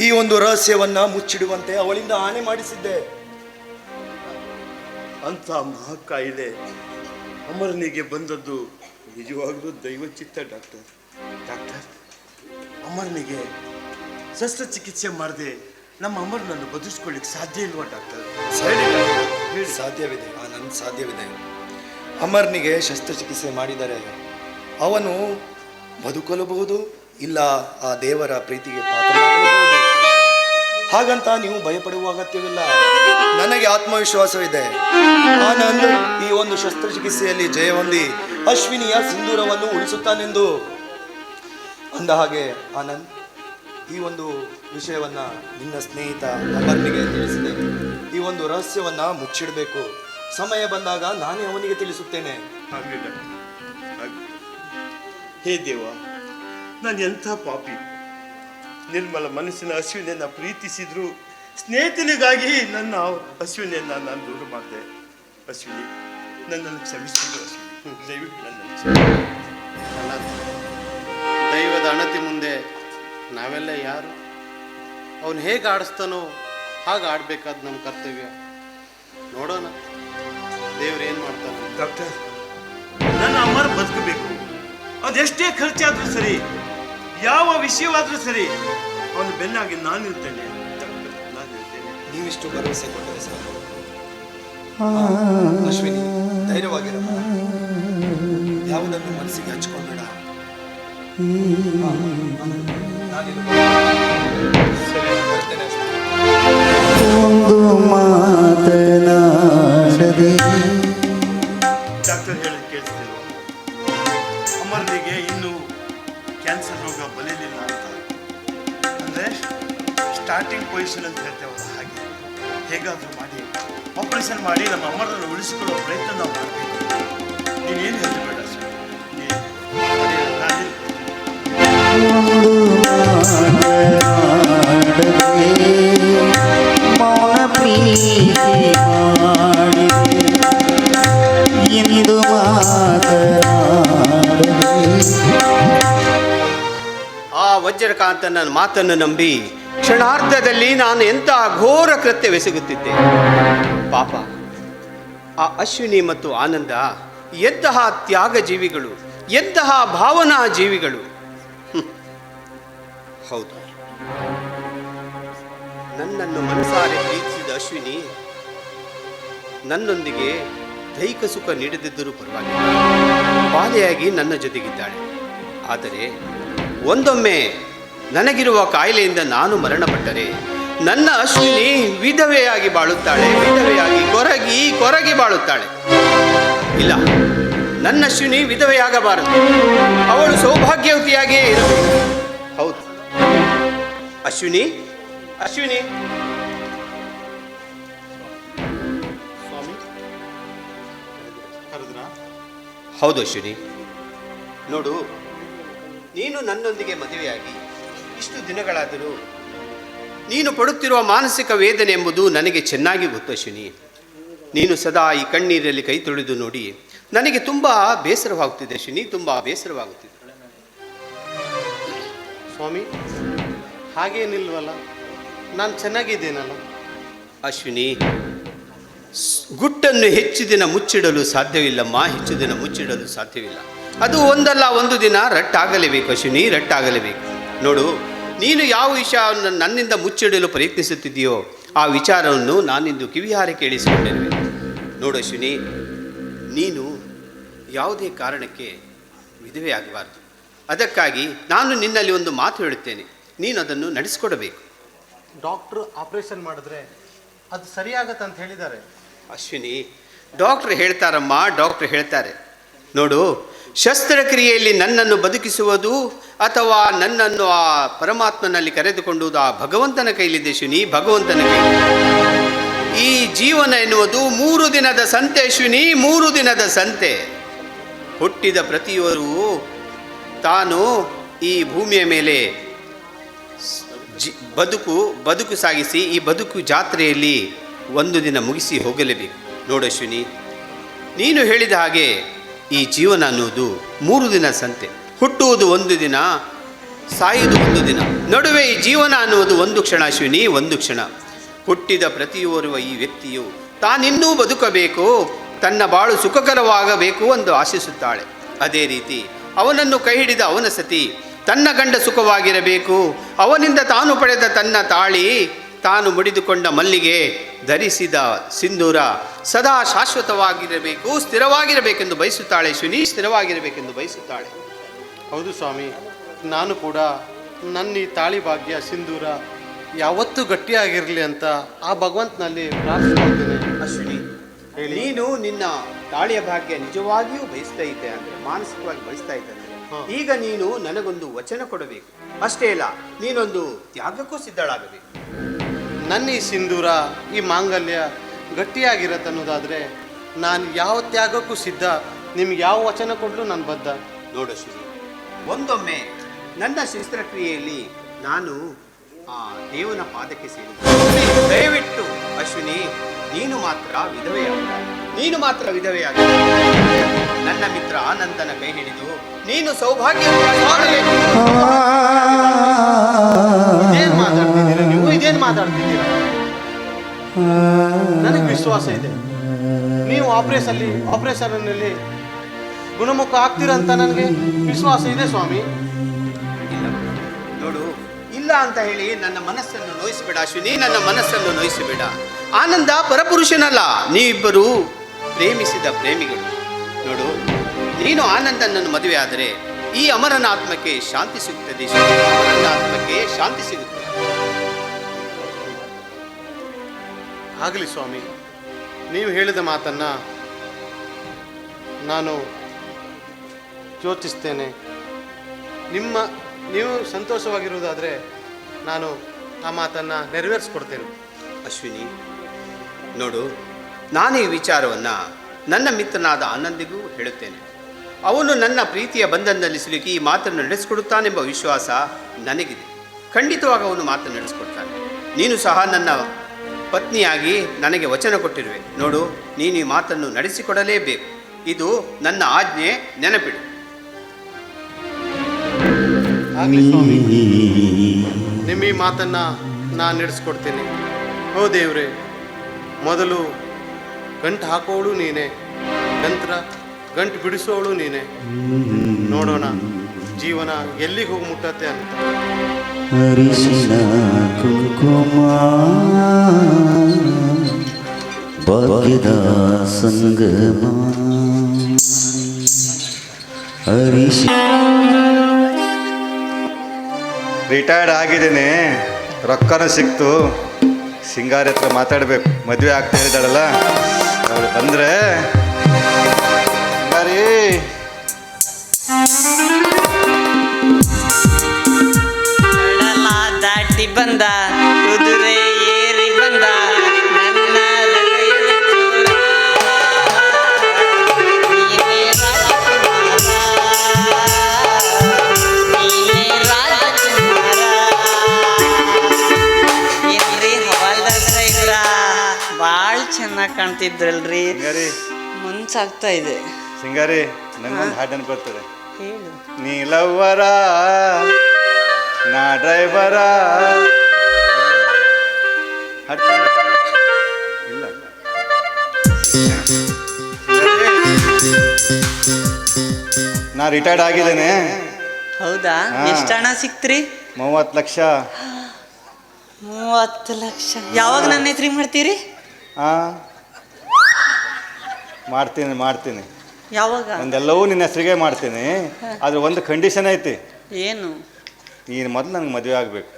ಈ ಒಂದು ರಹಸ್ಯವನ್ನ ಮುಚ್ಚಿಡುವಂತೆ ಅವಳಿಂದ ಆಣೆ ಮಾಡಿಸಿದ್ದೆ. ಅಂತ ಮಹಾಕಾಯಿಲೆ ಅಮರನಿಗೆ ಬಂದದ್ದು ನಿಜವಾಗ್ಲೂ ದೈವಚಿತ್ತ ಡಾಕ್ಟರ್. ಡಾಕ್ಟರ್, ಅಮರನಿಗೆ ಶಸ್ತ್ರಚಿಕಿತ್ಸೆ ಮಾಡದೆ ನಮ್ಮ ಅಮರನನ್ನು ಬದುಕಿಸ್ಕೊಳ್ಳಿಕ್ಕೆ ಸಾಧ್ಯ ಇಲ್ವಾ ಡಾಕ್ಟರ್? ಸಾಧ್ಯವಿದೆ, ನನ್ನ ಸಾಧ್ಯವಿದೆ. ಅಮರ್ನಿಗೆ ಶಸ್ತ್ರಚಿಕಿತ್ಸೆ ಮಾಡಿದರೆ ಅವನು ಬದುಕಲಬಹುದು, ಇಲ್ಲ ಆ ದೇವರ ಪ್ರೀತಿಗೆ ಪಾತ್ರರಾಗಬಹುದು. ಹಾಗಂತ ನೀವು ಭಯಪಡುವ ಅಗತ್ಯವಿಲ್ಲ. ನನಗೆ ಆತ್ಮವಿಶ್ವಾಸವಿದೆ. ಆನಂದ್ ಈ ಒಂದು ಶಸ್ತ್ರಚಿಕಿತ್ಸೆಯಲ್ಲಿ ಜಯ ಹೊಂದಿ ಅಶ್ವಿನಿಯ ಸಿಂಧೂರವನ್ನು ಉಳಿಸುತ್ತಾನೆಂದು. ಅಂದ ಹಾಗೆ ಆನಂದ್, ಈ ಒಂದು ವಿಷಯವನ್ನ ನಿನ್ನ ಸ್ನೇಹಿತ ಅಮರ್ನಿಗೆ ತಿಳಿಸಿದೆ. ಈ ಒಂದು ರಹಸ್ಯವನ್ನ ಮುಚ್ಚಿಡಬೇಕು. ಸಮಯ ಬಂದಾಗ ನಾನೇ ಅವನಿಗೆ ತಿಳಿಸುತ್ತೇನೆ. ಹಾಗೆ ಡಾಕ್ಟರ್, ಹಾಗೆ. ಹೇ ದೇವ, ನಾನು ಎಂಥ ಪಾಪಿ. ನಿರ್ಮಲ ಮನಸ್ಸಿನ ಅಶ್ವಿನಿಯನ್ನ ಪ್ರೀತಿಸಿದ್ರು ಸ್ನೇಹಿತನಿಗಾಗಿ ನನ್ನ ಅಶ್ವಿನಿಯನ್ನ ನಾನು ದೂರ ಮಾಡಿದೆ. ಅಶ್ವಿನಿ, ನನ್ನನ್ನು ಕ್ಷಮಿಸಿದ್ರು. ಅಶ್ವಿನಿ, ದಯವಿಟ್ಟು ನನ್ನನ್ನು ಕ್ಷಮಿಸಿ. ದೈವದ ಅಣತಿ ಮುಂದೆ ನಾವೆಲ್ಲ ಯಾರು? ಅವನು ಹೇಗೆ ಆಡಿಸ್ತಾನೋ ಹಾಗೆ ಆಡ್ಬೇಕಾದ ನಮ್ಮ ಕರ್ತವ್ಯ. ನೋಡೋಣ ದೇವ್ರು ಏನು ಮಾಡ್ತಾನೆ. ಡಾಕ್ಟರ್, ನನ್ನ ಅಮರ್ ಬದುಕಬೇಕು. ಅದೆಷ್ಟೇ ಖರ್ಚಾದ್ರೂ ಸರಿ, ಯಾವ ವಿಷಯವಾದ್ರೂ ಸರಿ, ಅವನು ಬೆನ್ನಾಗಿ ನಾನಿರ್ತೇನೆ. ನಾನಿರ್ತೇನೆ. ನೀವಿಷ್ಟು ಭರವಸೆ ಕೊಟ್ಟರೆ ಸಾಕು. ಅಶ್ವಿನಿ, ಧೈರ್ಯವಾಗಿರಮ್ಮ. ಯಾವುದನ್ನು ಮನಸ್ಸಿಗೆ ಹಚ್ಕೊಂಡ್ಬೇಡ. ಬರ್ತೇನೆ ಅಶ್ವಿನಿ. ಒಂದು ಮಾತನಾಡದೆ ಡಾಕ್ಟರ್ ಹೇಳಿ ಕೇಳಿಸ್ತಿಲ್ವ? ಅಮರ್ನಿಗೆ ಇನ್ನು ಕ್ಯಾನ್ಸರ್ ರೋಗ ಬಲಿಲಿಲ್ಲ ಅಂತ. ಅಂದರೆ ಸ್ಟಾರ್ಟಿಂಗ್ ಪೊಸಿಷನ್ ಅಂತ ಹೇಳ್ತೇವಲ್ಲ, ಹಾಗೆ ಹೇಗಾದರೂ ಮಾಡಿ ಆಪರೇಷನ್ ಮಾಡಿ ನಮ್ಮ ಅಮರನ್ನು ಉಳಿಸಿಕೊಳ್ಳುವ ಪ್ರಯತ್ನ ನಾವು ಮಾಡಬೇಕು. ನೀನೇನು ಹೇಳ್ಬೇಡ ಮೌನ ಪ್ರೀತಿ ಮಾಡಿದೆ ಎಂದು ಮಾತನಾಡದೆ. ಆ ವಜ್ರಕಾಂತನ ಮಾತನ್ನು ನಂಬಿ ಕ್ಷಣಾರ್ಧದಲ್ಲಿ ನಾನು ಎಂಥ ಘೋರ ಕೃತ್ಯವೆಸಗುತ್ತಿದ್ದೆ. ಪಾಪ, ಆ ಅಶ್ವಿನಿ ಮತ್ತು ಆನಂದ ಎಂತಹ ತ್ಯಾಗ ಜೀವಿಗಳು, ಎಂತಹ ಭಾವನಾ ಜೀವಿಗಳು. ಹೌದು, ನನ್ನನ್ನು ಮನಸಾರೆ ಪ್ರೀತಿಸಿದ ಅಶ್ವಿನಿ ನನ್ನೊಂದಿಗೆ ದೈಹಿಕ ಸುಖ ನೀಡದಿದ್ದರೂ ಪರವಾಗಿಲ್ಲ, ಬಾಧೆಯಾಗಿ ನನ್ನ ಜೊತೆಗಿದ್ದಾಳೆ. ಆದರೆ ಒಂದೊಮ್ಮೆ ನನಗಿರುವ ಕಾಯಿಲೆಯಿಂದ ನಾನು ಮರಣಪಟ್ಟರೆ ನನ್ನ ಅಶ್ವಿನಿ ವಿಧವೆಯಾಗಿ ಬಾಳುತ್ತಾಳೆ, ವಿಧವೆಯಾಗಿ ಕೊರಗಿ ಬಾಳುತ್ತಾಳೆ. ಇಲ್ಲ, ನನ್ನ ಅಶ್ವಿನಿ ವಿಧವೆಯಾಗಬಾರದು. ಅವಳು ಸೌಭಾಗ್ಯವತಿಯಾಗಿಯೇ ಇರಬೇಕು. ಹೌದು ಅಶ್ವಿನಿ, ಅಶ್ವಿನಿ. ಸ್ವಾಮಿ ಕರೆದ್ರ? ಹೌದು ಅಶ್ವಿನಿ, ನೋಡು, ನೀನು ನನ್ನೊಂದಿಗೆ ಮದುವೆಯಾಗಿ ಇಷ್ಟು ದಿನಗಳಾದರೂ ನೀನು ಪಡುತ್ತಿರುವ ಮಾನಸಿಕ ವೇದನೆ ಎಂಬುದು ನನಗೆ ಚೆನ್ನಾಗಿ ಗೊತ್ತು ಅಶ್ವಿನಿ. ನೀನು ಸದಾ ಈ ಕಣ್ಣೀರಲ್ಲಿ ಕೈ ತೊಳೆದು ನೋಡಿ ನನಗೆ ತುಂಬ ಬೇಸರವಾಗುತ್ತಿದೆ ಅಶ್ವಿನಿ, ತುಂಬ ಬೇಸರವಾಗುತ್ತಿದೆ. ಸ್ವಾಮಿ, ಹಾಗೇನಿಲ್ವಲ್ಲ, ನಾನು ಚೆನ್ನಾಗಿದ್ದೇನಲ್ಲ. ಅಶ್ವಿನಿ, ಗುಟ್ಟನ್ನು ಹೆಚ್ಚು ದಿನ ಮುಚ್ಚಿಡಲು ಸಾಧ್ಯವಿಲ್ಲಮ್ಮ, ಹೆಚ್ಚು ದಿನ ಮುಚ್ಚಿಡಲು ಸಾಧ್ಯವಿಲ್ಲ. ಅದು ಒಂದಲ್ಲ ಒಂದು ದಿನ ರಟ್ಟಾಗಲೇಬೇಕು ಅಶ್ವಿನಿ, ರಟ್ಟಾಗಲೇಬೇಕು. ನೋಡು, ನೀನು ಯಾವ ವಿಷಯವನ್ನು ನನ್ನಿಂದ ಮುಚ್ಚಿಡಲು ಪ್ರಯತ್ನಿಸುತ್ತಿದೆಯೋ ಆ ವಿಚಾರವನ್ನು ನಾನಿಂದು ಕಿವಿಹಾರಿ ಕೇಳಿಸಿಕೊಂಡಿರುವೆ. ನೋಡು ಅಶ್ವಿನಿ, ನೀನು ಯಾವುದೇ ಕಾರಣಕ್ಕೆ ವಿಧವೆ ಆಗಬಾರ್ದು. ಅದಕ್ಕಾಗಿ ನಾನು ನಿನ್ನಲ್ಲಿ ಒಂದು ಮಾತು ಹೇಳುತ್ತೇನೆ, ನೀನು ಅದನ್ನು ನಡೆಸಿಕೊಡಬೇಕು. ಡಾಕ್ಟ್ರು ಆಪರೇಷನ್ ಮಾಡಿದ್ರೆ ಅದು ಸರಿಯಾಗತ್ತೆ ಅಂತ ಹೇಳಿದ್ದಾರೆ. ಅಶ್ವಿನಿ, ಡಾಕ್ಟ್ರ್ ಹೇಳ್ತಾರಮ್ಮ, ಡಾಕ್ಟ್ರ್ ಹೇಳ್ತಾರೆ. ನೋಡು, ಶಸ್ತ್ರಕ್ರಿಯೆಯಲ್ಲಿ ನನ್ನನ್ನು ಬದುಕಿಸುವುದು ಅಥವಾ ನನ್ನನ್ನು ಆ ಪರಮಾತ್ಮನಲ್ಲಿ ಕರೆದುಕೊಂಡುವುದು ಆ ಭಗವಂತನ ಕೈಲಿದೆ ಅಶ್ವಿನಿ, ಭಗವಂತನ ಕೈಲಿ. ಈ ಜೀವನ ಎನ್ನುವುದು 3 ದಿನದ ಸಂತೆ ಅಶ್ವಿನಿ, 3 ದಿನದ ಸಂತೆ. ಹುಟ್ಟಿದ ಪ್ರತಿಯೊಬ್ಬರೂ ತಾನು ಈ ಭೂಮಿಯ ಮೇಲೆ ಬದುಕು ಸಾಗಿಸಿ ಈ ಬದುಕು ಜಾತ್ರೆಯಲ್ಲಿ ಒಂದು ದಿನ ಮುಗಿಸಿ ಹೋಗಲೇಬೇಕು. ನೋಡು ಅಶ್ವಿನಿ, ನೀನು ಹೇಳಿದ ಹಾಗೆ ಈ ಜೀವನ ಅನ್ನುವುದು 3 ದಿನ ಸಂತೆ. ಹುಟ್ಟುವುದು 1 ದಿನ, ಸಾಯುವುದು 1 ದಿನ. ನಡುವೆ ಈ ಜೀವನ ಅನ್ನುವುದು 1 ಕ್ಷಣ ಅಶ್ವಿನಿ, 1 ಕ್ಷಣ. ಹುಟ್ಟಿದ ಪ್ರತಿಯೋರ್ವ ಈ ವ್ಯಕ್ತಿಯು ತಾನಿನ್ನೂ ಬದುಕಬೇಕು, ತನ್ನ ಬಾಳು ಸುಖಕರವಾಗಬೇಕು ಎಂದು ಆಶಿಸುತ್ತಾಳೆ. ಅದೇ ರೀತಿ ಅವನನ್ನು ಕೈ ಹಿಡಿದ ಅವನ ಸತಿ ತನ್ನ ಗಂಡ ಸುಖವಾಗಿರಬೇಕು, ಅವನಿಂದ ತಾನು ಪಡೆದ ತನ್ನ ತಾಳಿ, ತಾನು ಮುಡಿದುಕೊಂಡ ಮಲ್ಲಿಗೆ, ಧರಿಸಿದ ಸಿಂಧೂರ ಸದಾ ಶಾಶ್ವತವಾಗಿರಬೇಕು, ಸ್ಥಿರವಾಗಿರಬೇಕೆಂದು ಬಯಸುತ್ತಾಳೆ ಅಶ್ವಿನಿ, ಸ್ಥಿರವಾಗಿರಬೇಕೆಂದು ಬಯಸುತ್ತಾಳೆ. ಹೌದು ಸ್ವಾಮಿ, ನಾನು ಕೂಡ ನನ್ನ ಈ ತಾಳಿ ಭಾಗ್ಯ ಸಿಂಧೂರ ಯಾವತ್ತೂ ಗಟ್ಟಿಯಾಗಿರಲಿ ಅಂತ ಆ ಭಗವಂತನಲ್ಲಿ ಪ್ರಾರ್ಥಿಸ್ಕೊಳ್ತೇನೆ. ಅಶ್ವಿನಿ, ನೀನು ನಿನ್ನ ತಾಳಿಯ ಭಾಗ್ಯ ನಿಜವಾಗಿಯೂ ಬಯಸ್ತಾ ಇದ್ದೆ ಅಂದರೆ, ಮಾನಸಿಕವಾಗಿ ಬಯಸ್ತಾ ಇದ್ದೆ ಅಂದರೆ, ಈಗ ನೀನು ನನಗೊಂದು ವಚನ ಕೊಡಬೇಕು. ಅಷ್ಟೇ ಅಲ್ಲ, ನೀನೊಂದು ತ್ಯಾಗಕ್ಕೂ ಸಿದ್ಧಳಾಗಬೇಕು. ನನ್ನ ಈ ಸಿಂಧೂರ, ಈ ಮಾಂಗಲ್ಯ ಗಟ್ಟಿಯಾಗಿರತ್ತೆ ಅನ್ನೋದಾದರೆ ನಾನು ಯಾವ ತ್ಯಾಗಕ್ಕೂ ಸಿದ್ಧ. ನಿಮ್ಗೆ ಯಾವ ವಚನ ಕೊಡಲು ನಾನು ಬದ್ಧ. ನೋಡು ಅಶ್ವಿನಿ, ಒಂದೊಮ್ಮೆ ನನ್ನ ಶಸ್ತ್ರಕ್ರಿಯೆಯಲ್ಲಿ ನಾನು ಆ ದೇವನ ಪಾದಕ್ಕೆ ಸೇರಿದೆ. ದಯವಿಟ್ಟು ಅಶ್ವಿನಿ, ನೀನು ಮಾತ್ರ ವಿಧವೆಯಾಗ, ನೀನು ಮಾತ್ರ ವಿಧವೆಯಾಗ. ನನ್ನ ಮಿತ್ರ ಆನಂದನ ಕೈ ಹಿಡಿದು ನೀನು ಸೌಭಾಗ್ಯ ಇದೇನು ಮಾತಾಡ್ತಿದ್ದೀರಾ ನೀವು? ಇದೇನು ಮಾತಾಡ್ತಿದ್ದೀರಾ? ನನಗೆ ವಿಶ್ವಾಸ ಇದೆ, ನೀವು ಆಪರೇಷನ್ನಲ್ಲಿ ಗುಣಮುಖ ಆಗ್ತೀರಂತ ನನಗೆ ವಿಶ್ವಾಸ ಇದೆ ಸ್ವಾಮಿ. ಇಲ್ಲ, ನೋಡು, ಇಲ್ಲ ಅಂತ ಹೇಳಿ ನನ್ನ ಮನಸ್ಸನ್ನು ನೋಯಿಸಬೇಡ ಅಶ್ವಿನಿ, ನನ್ನ ಮನಸ್ಸನ್ನು ನೋಯಿಸಬೇಡ. ಆನಂದ ಪರಪುರುಷನಲ್ಲ, ನೀವಿಬ್ಬರು ಪ್ರೇಮಿಸಿದ ಪ್ರೇಮಿಗಳು. ನೋಡು, ನೀನು ಆನಂದನನ್ನು ಮದುವೆ ಆದರೆ ಈ ಅಮರನ ಆತ್ಮಕ್ಕೆ ಶಾಂತಿ ಸಿಗುತ್ತದೆ, ಅಮರನ ಆತ್ಮಕ್ಕೆ ಶಾಂತಿ ಸಿಗುತ್ತದೆ. ಆಗಲಿ ಸ್ವಾಮಿ, ನೀವು ಹೇಳಿದ ಮಾತನ್ನು ನಾನು ಯೋಚಿಸ್ತೇನೆ. ನೀವು ಸಂತೋಷವಾಗಿರುವುದಾದರೆ ನಾನು ಆ ಮಾತನ್ನು ನೆರವೇರಿಸ್ಕೊಡ್ತೇನೆ. ಅಶ್ವಿನಿ, ನೋಡು, ನಾನು ಈ ವಿಚಾರವನ್ನು ನನ್ನ ಮಿತ್ರನಾದ ಆನಂದಿಗೂ ಹೇಳುತ್ತೇನೆ. ಅವನು ನನ್ನ ಪ್ರೀತಿಯ ಬಂಧನದಲ್ಲಿ ಸಿಲುಕಿ ಈ ಮಾತನ್ನು ನಡೆಸಿಕೊಡುತ್ತಾನೆಂಬ ವಿಶ್ವಾಸ ನನಗಿದೆ. ಖಂಡಿತವಾಗಿ ಅವನು ಮಾತನ್ನು ನಡೆಸಿಕೊಡ್ತಾನೆ. ನೀನು ಸಹ ನನ್ನ ಪತ್ನಿಯಾಗಿ ನನಗೆ ವಚನ ಕೊಟ್ಟಿರುವೆ. ನೋಡು, ನೀನು ಈ ಮಾತನ್ನು ನಡೆಸಿಕೊಡಲೇಬೇಕು. ಇದು ನನ್ನ ಆಜ್ಞೆ, ನೆನಪಿಡು. ಆಗಲಿ ಸ್ವಾಮಿ, ನಿಮ್ಮ ಈ ಮಾತನ್ನು ನಾನು ನಡೆಸ್ಕೊಡ್ತೇನೆ. ಓ ದೇವ್ರೆ, ಮೊದಲು ಗಂಟು ಹಾಕೋಳು ನೀನೇ, ನಂತರ ಗಂಟು ಬಿಡಿಸೋಳು ನೀನೇ. ನೋಡೋಣ ಜೀವನ ಎಲ್ಲಿಗೆ ಹೋಗಿ ಮುಟ್ಟತ್ತೆ ಅಂತ. ಅರಿಶಿನ ಕುಂಕುಮ ಭಾಗ್ಯದ ಸಂಗಮ ರಿಟೈರ್ಡ್ ಆಗಿದ್ದೀನಿ, ರೊಕ್ಕನೂ ಸಿಕ್ತು. ಸಿಂಗಾರಿ ಹತ್ರ ಮಾತಾಡಬೇಕು, ಮದುವೆ ಆಗ್ತಾ ಇದ್ದಾಳಲ್ಲ ಅವಳು ಬಂದರೆ. ಸಿಂಗಾರಿ, ದಾಟಿ ಬಂದ ಕುದುರೆ ಏರಿ ಬಂದ ನನ್ನ ಹೃದಯದ ಚೋರ. ನೀನೇ ರಾಜಕುಮಾರ, ನೀನೇ ರಾಜಕುಮಾರ. ಏನ್ರಿ ಹವಾಲ್ದಾರ್ ಸಾಹೇಬ್ರ, ಭಾಳ ಚೆನ್ನಾಗಿ ಕಾಣ್ತಿದ್ರಲ್ರಿ. ಸಿಂಗಾರಿ, ಮುಂಚಾಗ್ತಾ ಇದೆ. ಸಿಂಗಾರಿ, ನಂಗೊಂದು ಹಾಡನ್ನು ಬರ್ತದೆ. ಹೇಳು. ನೀಲವ್ವರ ನಾ ಡ್ರೈವರ. ಇಲ್ಲ, ನಾ ನಾ ರಿಟೈರ್ಡ್ ಆಗಿದ್ದೇನೆ. ಹೌದಾ? ಹಾ. ಎಷ್ಟು ಹಣ ಸಿಕ್ತ್ರಿ? 30 ಲಕ್ಷ. 30 ಲಕ್ಷ ಯಾವಾಗ ನನ್ನ ಹೆಸ್ರಿಗೆ ಮಾಡ್ತೀರಿ? ಹಾಂ, ಮಾಡ್ತೀನಿ. ಯಾವಾಗ? ಒಂದೆಲ್ಲವೂ ನಿನ್ನ ಹೆಸರಿಗೆ ಮಾಡ್ತೀನಿ. ಆದರೆ ಒಂದು ಕಂಡೀಷನ್ ಐತಿ. ಏನು? ನೀನು ಮೊದಲು ನನಗೆ ಮದುವೆ ಆಗಬೇಕು.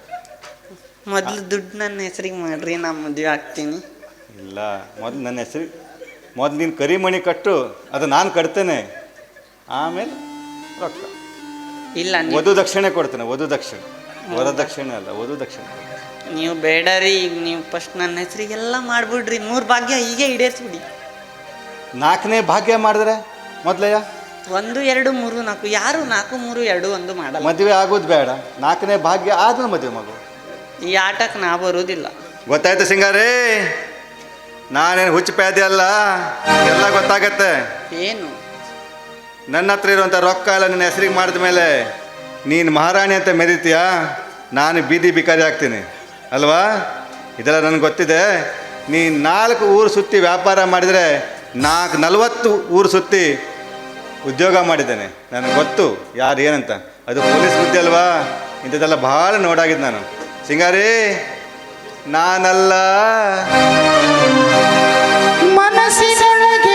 ಮೊದಲು ದುಡ್ಡು ನನ್ನ ಹೆಸ್ರಿಗೆ ಮಾಡ್ರಿ, ನಾನು ಮದುವೆ ಆಗ್ತೀನಿ. ಇಲ್ಲ, ಮೊದಲು ನನ್ನ ಹೆಸರು, ಮೊದಲು ನೀನು ಕರಿಮಣಿ ಕಟ್ಟು, ಅದು ನಾನು ಕಟ್ತೇನೆ. ಆಮೇಲೆ ರೊಕ್ಕ ಇಲ್ಲ ವಧು ದಕ್ಷಿಣೆ ಕೊಡ್ತೇನೆ. ವರದಕ್ಷಿಣೆ ಅಲ್ಲ, ವಧು ದಕ್ಷಿಣೆ. ನೀವು ಬೇಡ ರೀ. ಈಗ ನೀವು ಫಸ್ಟ್ ನನ್ನ ಹೆಸ್ರಿಗೆಲ್ಲ ಮಾಡ್ಬಿಡ್ರಿ. 3 ಭಾಗ್ಯ ಹೀಗೆ ಈಡೇರಿಸ್ಬಿಡಿ. 4ನೇ ಭಾಗ್ಯ ಮಾಡಿದ್ರೆ ಮೊದಲಯ್ಯ 1 2 3 4 ಯಾರು 4 3 2 1 ಮಾಡಲ್ಲ. ಮದುವೆ ಆಗೋದು ಬೇಡ. 4ನೇ ಭಾಗ್ಯ ಆದ್ಮೇಲೆ ಮದುವೆ ಮಗು. ಈ ಆಟಕ್ಕೆ ನಾ ಬರೋದಿಲ್ಲ. ಗೊತ್ತಾಯ್ತು ಸಿಂಗಾರಿ, ನಾನೇನು ಹುಚ್ಚು ಪ್ಯಾದೆ ಅಲ್ಲ, ಎಲ್ಲ ಗೊತ್ತಾಗತ್ತೆ. ಏನು? ನನ್ನ ಹತ್ರ ಇರುವಂಥ ರೊಕ್ಕ ಎಲ್ಲ ನಿನ್ನ ಹೆಸರಿಗೆ ಮಾಡಿದ ಮೇಲೆ ನೀನು ಮಹಾರಾಣಿ ಅಂತ ಮೆರೀತೀಯಾ, ನಾನು ಬೀದಿ ಬಿಕಾರಿ ಆಗ್ತೀನಿ ಅಲ್ವಾ? ಇದೆಲ್ಲ ನನಗೆ ಗೊತ್ತಿದೆ. ನೀನು 4 ಊರು ಸುತ್ತಿ ವ್ಯಾಪಾರ ಮಾಡಿದರೆ 40 ಊರು ಸುತ್ತಿ ಉದ್ಯೋಗ ಮಾಡಿದ್ದೇನೆ. ನನಗೆ ಗೊತ್ತು ಯಾರು ಏನಂತ. ಅದು ಪೊಲೀಸ್ ಬುದ್ಧಿ ಅಲ್ವಾ? ಇಂಥದ್ದೆಲ್ಲ ಭಾಳ ನೋಡಾಗಿದ್ದು ನಾನು. ಸಿಂಗಾರಿ, ನಾನಲ್ಲ ಮನಸ್ಸಿನೊಳಗೆ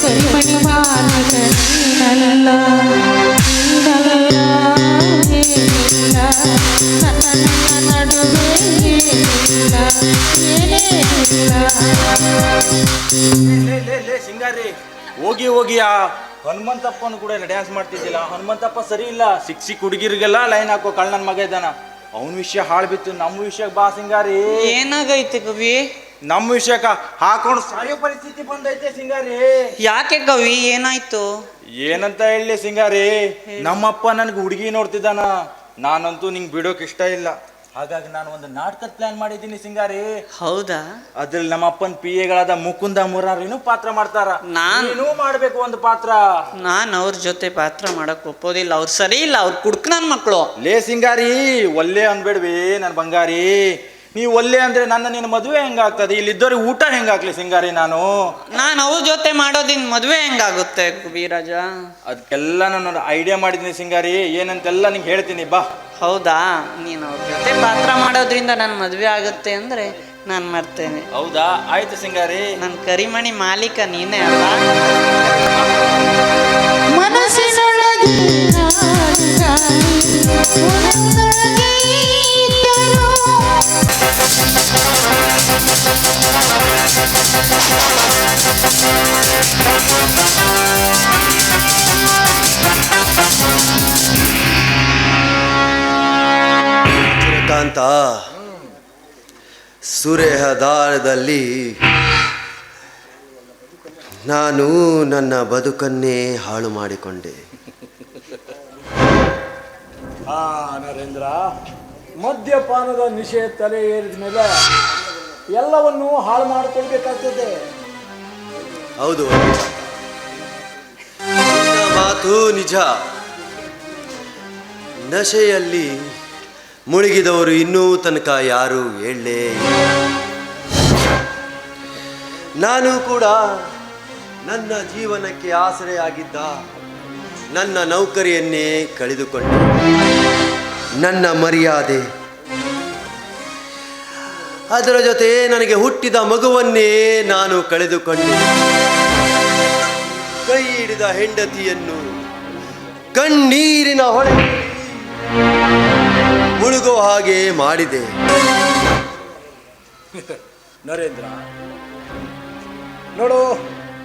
ಕರಿಮಣಿ ಮಾಲಕ ನೀನಲ್ಲ, ಸಿಂಗಾರಿ, ಹೋಗಿ ಆ ಹನುಮಂತಪ್ಪನ ಕೂಡ ಡ್ಯಾನ್ಸ್ ಮಾಡ್ತಿದ್ದಿಲ್ಲ. ಹನುಮಂತಪ್ಪ ಸರಿ ಇಲ್ಲ. ಸಿಕ್ ಹುಡುಗಿರಿಗೆಲ್ಲ ಲೈನ್ ಹಾಕೋ ಕಳ್ಳನ ಮಗ ಇದ್ದಾನ. ಅವನ ವಿಷಯ ಹಾಳು ಬಿತ್ತು. ನಮ್ಮ ವಿಷಯಕ್ಕೆ ಬಾ ಸಿಂಗಾರಿ. ಏನಾಗೈತೆ ಕವಿ? ನಮ್ಮ ವಿಷಯಕ್ಕ ಹಾಕೊಂಡು ಸಾಯೋ ಪರಿಸ್ಥಿತಿ ಬಂದೈತೆ ಸಿಂಗಾರಿ. ಯಾಕೆ ಕವಿ, ಏನಾಯ್ತು? ಏನಂತ ಹೇಳಿ ಸಿಂಗಾರಿ, ನಮ್ಮಪ್ಪ ನನಗೆ ಹುಡುಗಿ ನೋಡ್ತಿದ್ದಾನ. ನಾನಂತೂ ನಿಂಗೆ ಬಿಡೋಕೆ ಇಷ್ಟ ಇಲ್ಲ. ಹಾಗಾಗಿ ನಾನು ಒಂದು ನಾಟಕದ ಪ್ಲಾನ್ ಮಾಡಿದ್ದೀನಿ ಸಿಂಗಾರಿ. ಹೌದಾ? ಅದ್ರಲ್ಲಿ ನಮ್ಮ ಅಪ್ಪನ ಪಿಎಗಳಾದ ಮುಕುಂದ ಮುರಾರಿನೂ ಪಾತ್ರ ಮಾಡ್ತಾರ. ನೀನು ಮಾಡ್ಬೇಕು ಒಂದು ಪಾತ್ರ. ನಾನು ಅವ್ರ ಜೊತೆ ಪಾತ್ರ ಮಾಡಕ್ ಒಪ್ಪೋದಿಲ್ಲ. ಅವ್ರು ಸರಿ ಇಲ್ಲ, ಅವ್ರು ಕುಡ್ಕ ನನ್ನ ಮಕ್ಕಳು. ಲೇ ಸಿಂಗಾರಿ, ಒಲ್ಲೆ ಅನ್ಬೇಡ್ವಿ ನನ್ನ ಬಂಗಾರಿ. ನೀವು ಒಲ್ಲೆ ಅಂದ್ರೆ ನಿನ್ನ ಮದುವೆ ಹೆಂಗಾಗ್ತದೆ? ಇಲ್ಲಿದ್ದವ್ರಿಗೆ ಊಟ ಹೆಂಗಾಗ್ಲಿ ಸಿಂಗಾರಿ? ನಾನು ಅವ್ರ ಜೊತೆ ಮಾಡೋದಿನ್ ಮದುವೆ ಹೆಂಗಾಗುತ್ತೆ ಕವಿರಾಜ? ಅದಕ್ಕೆಲ್ಲ ನಾನು ಐಡಿಯಾ ಮಾಡಿದ್ದೀನಿ ಸಿಂಗಾರಿ. ಏನಂತೆಲ್ಲ ನಿಂಗೆ ಹೇಳ್ತೀನಿ ಬಾ. ಹೌದಾ? ನೀನು ಅವ್ರ ಜೊತೆ ಪಾತ್ರ ಮಾಡೋದ್ರಿಂದ ನನ್ನ ಮದುವೆ ಆಗುತ್ತೆ ಅಂದ್ರೆ ನಾನು ಮಾಡ್ತೇನೆ. ಹೌದಾ? ಆಯ್ತು ಸಿಂಗಾರಿ. ನನ್ನ ಕರಿಮಣಿ ಮಾಲೀಕ ನೀನೇ ಅಲ್ಲ? ಮನಸ್ಸಿನೊಳಗೆ ಕಾಂತ, ಸುರೇಹದಾರದಲ್ಲಿ ನಾನು ನನ್ನ ಬದುಕನ್ನೇ ಹಾಳು ಮಾಡಿಕೊಂಡೆ. ನರೇಂದ್ರ, ಮದ್ಯಪಾನದ ನಿಷೇಧ ತಲೆ ಏರಿದ ಮೇಲೆ ಎಲ್ಲವನ್ನೂ ಹಾಳು ಮಾಡಿಕೊಳ್ಬೇಕಾಗ್ತದೆ. ಹೌದು, ನಿನ್ನ ಮಾತು ನಿಜ. ನಶೆಯಲ್ಲಿ ಮುಳುಗಿದವರು ಇನ್ನೂ ತನಕ ಯಾರೂ ಹೇಳಲೇ ಇಲ್ಲ. ನಾನು ಕೂಡ ನನ್ನ ಜೀವನಕ್ಕೆ ಆಸರೆಯಾಗಿದ್ದ ನನ್ನ ನೌಕರಿಯನ್ನೇ ಕಳೆದುಕೊಂಡೆ. ನನ್ನ ಮರ್ಯಾದೆ, ಅದರ ಜೊತೆ ನನಗೆ ಹುಟ್ಟಿದ ಮಗುವನ್ನೇ ನಾನು ಕಳೆದುಕೊಂಡೆ. ಕೈ ಹಿಡಿದ ಹೆಂಡತಿಯನ್ನು ಕಣ್ಣೀರಿನ ಹೊಳೆ ಮುಳುಗೋ ಹಾಗೆ ಮಾಡಿದೆ. ನರೇಂದ್ರ, ನೋಡು,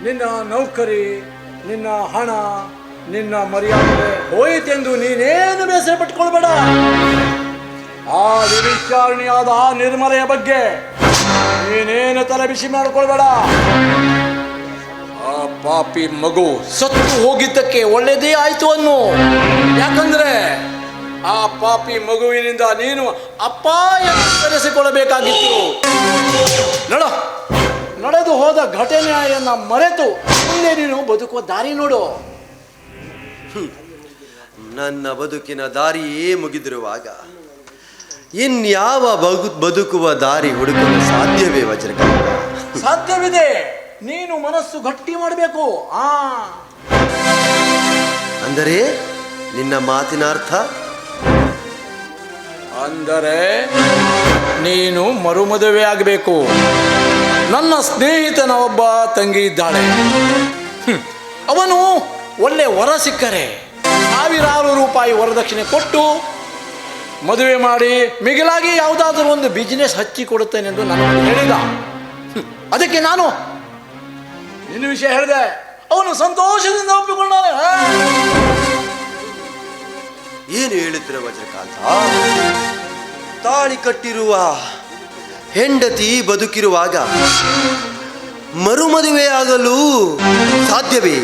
ನಿನ್ನ ನೌಕರಿ, ನಿನ್ನ ಹಣ, ನಿನ್ನ ಮರ್ಯಾದೆ ಹೋಯಿತೆಂದು ನೀನೇನು ಬೇಸರ ಪಟ್ಕೊಳ್ಬೇಡ. ಆ ವಿಚಾರಣೆಯಾದ ಆ ನಿರ್ಮಲೆಯ ಬಗ್ಗೆ ನೀನೇನು ತಲೆ ಬಿಸಿ ಮಾಡಿಕೊಳ್ಬೇಡ. ಆ ಪಾಪಿ ಮಗು ಸತ್ತು ಹೋಗಿದ್ದಕ್ಕೆ ಒಳ್ಳೆಯದೇ ಆಯ್ತು ಅನ್ನು. ಯಾಕಂದ್ರೆ ಆ ಪಾಪಿ ಮಗುವಿನಿಂದ ನೀನು ಅಪ್ಪ ಎಂದು ಕರೆಸಿಕೊಳ್ಳಬೇಕಾಗಿತ್ತು. ನಡೆದು ಹೋದ ಘಟನೆಯನ್ನು ಮರೆತು ಮುಂದೆ ನೀನು ಬದುಕುವ ದಾರಿ ನೋಡು. ನನ್ನ ಬದುಕಿನ ದಾರಿಯೇ ಮುಗಿದಿರುವಾಗ ಇನ್ಯಾವ ಬದುಕುವ ದಾರಿ ಹುಡುಕಲು ಸಾಧ್ಯವೇ ವಜ್ರಕಾಂತ? ಸಾಧ್ಯವಿದೆ, ನೀನು ಮನಸ್ಸು ಗಟ್ಟಿ ಮಾಡಬೇಕು. ಅಂದರೆ ನಿನ್ನ ಮಾತಿನ ಅರ್ಥ? ಅಂದರೆ ನೀನು ಮರುಮದುವೆ ಆಗಬೇಕು. ನನ್ನ ಸ್ನೇಹಿತನ ಒಬ್ಬ ತಂಗಿ ಇದ್ದಾಳೆ. ಅವನು ಒಳ್ಳೆ ವರ ಸಿಕ್ಕರೆ ಸಾವಿರಾರು ರೂಪಾಯಿ ವರದಕ್ಷಿಣೆ ಕೊಟ್ಟು ಮದುವೆ ಮಾಡಿ ಮಿಗಿಲಾಗಿ ಯಾವುದಾದ್ರೂ ಒಂದು ಬಿಸ್ನೆಸ್ ಹಚ್ಚಿಕೊಡುತ್ತೇನೆ ಎಂದು ನನಗೆ ಹೇಳಿದ. ಅದಕ್ಕೆ ನಾನು ನಿನ್ನ ವಿಷಯ ಹೇಳಿದೆ. ಅವನು ಸಂತೋಷದಿಂದ ಒಪ್ಪಿಕೊಂಡಾನೆ. ಏನು ಹೇಳುತ್ತಿರ ವಜ್ರಕಾಂತ? ತಾಳಿ ಕಟ್ಟಿರುವ ಹೆಂಡತಿ ಬದುಕಿರುವಾಗ ಮರುಮದುವೆಯಾಗಲು ಸಾಧ್ಯವೇ?